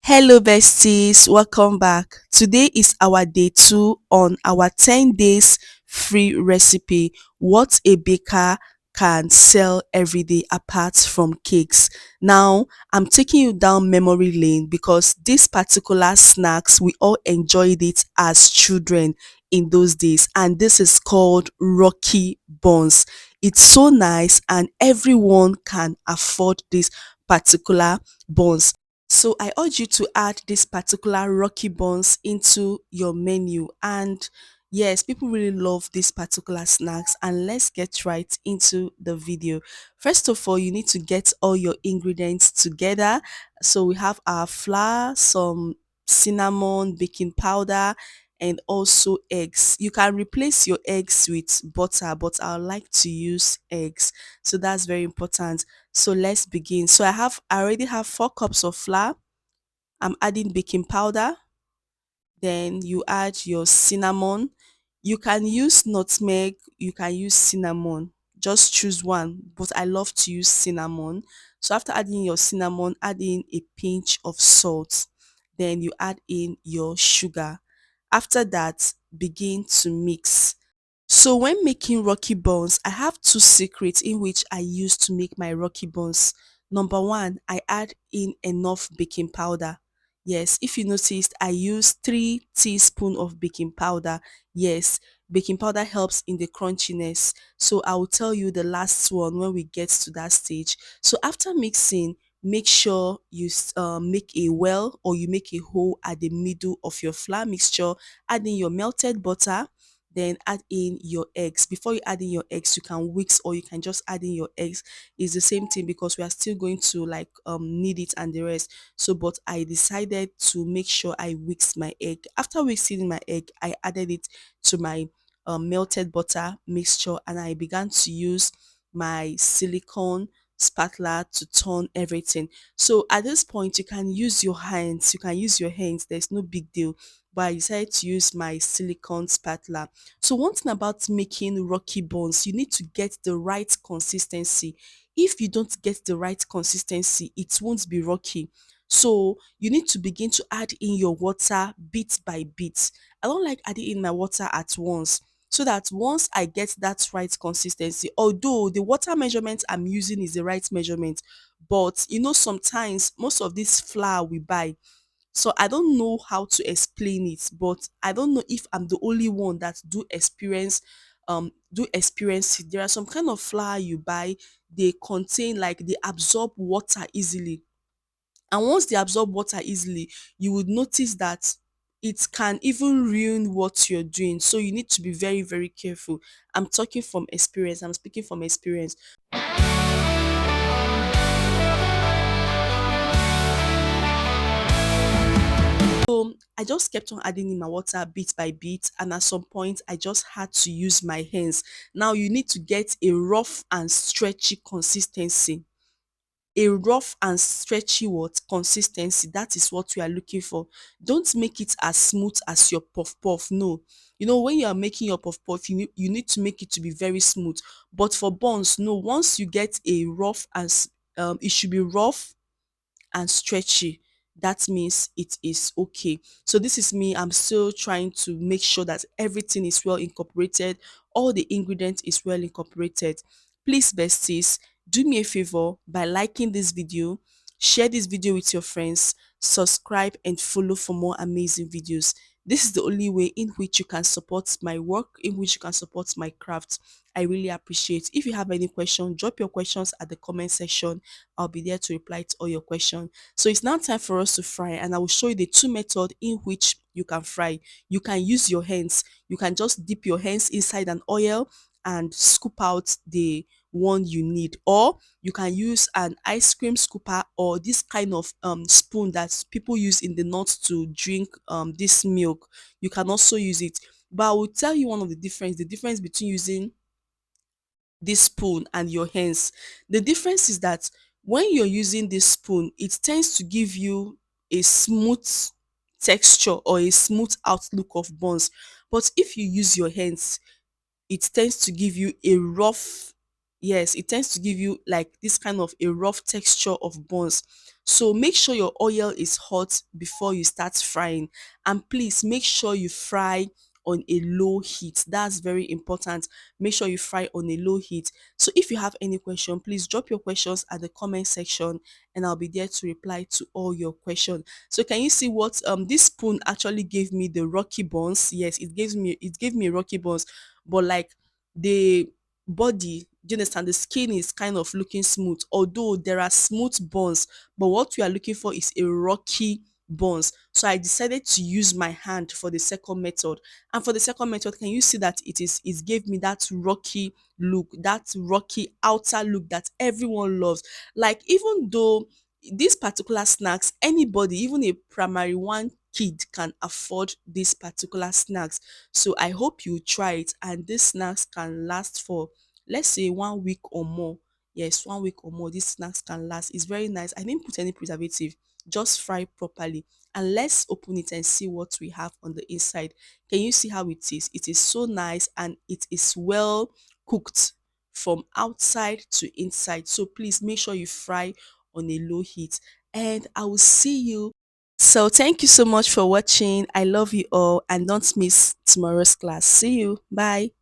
Hello, besties. Welcome back. Today is our day two on our 10 days free recipe. What a baker can sell every day apart from cakes. Now, I'm taking you down memory lane because this particular snacks, we all enjoyed it as children in those days. And this is called Rocky Buns. It's so nice and everyone can afford this particular buns. So I urge you to add this particular Rocky Buns into your menu. And yes, people really love this particular snacks. And let's get right into the video. First of all, you need to get all your ingredients together. So we have our flour, some cinnamon, baking powder, and also eggs. You can replace your eggs with butter, but I like to use eggs. So that's very important. So let's begin. I already have 4 cups of flour. I'm adding baking powder. Then you add your cinnamon. You can use nutmeg, you can use cinnamon. Just choose one, but I love to use cinnamon. So after adding your cinnamon, add in a pinch of salt. Then you add in your sugar. After that, begin to mix. So when making rocky buns, I have two secrets in which I use to make my rocky buns. Number one, I add in enough baking powder. Yes, if you noticed, I use 3 teaspoons of baking powder. Yes, baking powder helps in the crunchiness. So I will tell you the last one when we get to that stage. So after mixing, make sure you make a well or you make a hole at the middle of your flour mixture. Add in your melted butter, then add in your eggs. Before you add in your eggs, you can whisk or you can just add in your eggs. It's the same thing because we are still going to like knead it and the rest. So but I decided to make sure I whisk my egg. After whisking my egg, I added it to my melted butter mixture and I began to use my silicone spatula to turn everything. So at this point you can use your hands, there's no big deal, but I decided to use my silicone spatula. So one thing about making rocky buns, you need to get the right consistency. If you don't get the right consistency, it won't be rocky. So you need to begin to add in your water bit by bit. I don't like adding in my water at once. So that once I get that right consistency, although the water measurement I'm using is the right measurement, but sometimes most of this flour we buy, so I don't know how to explain it, but I don't know if I'm the only one that do experience it. There are some kind of flour you buy, they contain like they absorb water easily. And once they absorb water easily, you would notice that it can even ruin what you're doing. So you need to be very, very careful. I'm talking from experience. I'm speaking from experience. So I just kept on adding in my water bit by bit, and at some point, I just had to use my hands. Now you need to get a rough and stretchy consistency. A rough and stretchy what consistency, that is what we are looking for. Don't make it as smooth as your puff puff. No, when you are making your puff puff, you need to make it to be very smooth. But for buns, no, once you get a rough it should be rough and stretchy. That means it is okay. So this is me. I'm still trying to make sure that everything is well incorporated, all the ingredients is well incorporated. Please, besties, do me a favor by liking this video, share this video with your friends, subscribe and follow for more amazing videos. This is the only way in which you can support my work, in which you can support my craft. I really appreciate. If you have any question, drop your questions at the comment section. I'll be there to reply to all your questions. So it's now time for us to fry, and I will show you the two methods in which you can fry. You can use your hands. You can just dip your hands inside an oil and scoop out the one you need, or you can use an ice cream scooper or this kind of spoon that people use in the north to drink this milk. You can also use it, but I will tell you one of the difference between using this spoon and your hands. The difference is that when you're using this spoon, it tends to give you a smooth texture or a smooth outlook of buns. But if you use your hands, it tends to give you a rough, Yes, it tends to give you like this kind of a rough texture of buns. So make sure your oil is hot before you start frying, and please make sure you fry on a low heat. That's very important. Make sure you fry on a low heat. So if you have any question, please drop your questions at the comment section, and I'll be there to reply to all your questions. So can you see what this spoon actually gave me? The rocky buns. Yes, it gave me rocky buns, but like the body, do you understand, the skin is kind of looking smooth, although there are smooth buns, but what we are looking for is a rocky buns. So I decided to use my hand for the second method. And for the second method, can you see that it gave me that rocky look, that rocky outer look that everyone loves. Like, even though these particular snacks, anybody, even a primary one kid, can afford these particular snacks. So I hope you try it, and these snacks can last for, let's say, 1 week or more. Yes, 1 week or more. These snacks can last. It's very nice. I didn't put any preservative, just fry properly. And let's open it and see what we have on the inside. Can you see how it is? It is so nice, and it is well cooked from outside to inside. So please make sure you fry on a low heat. And I will see you. So thank you so much for watching. I love you all, and don't miss tomorrow's class. See you. Bye.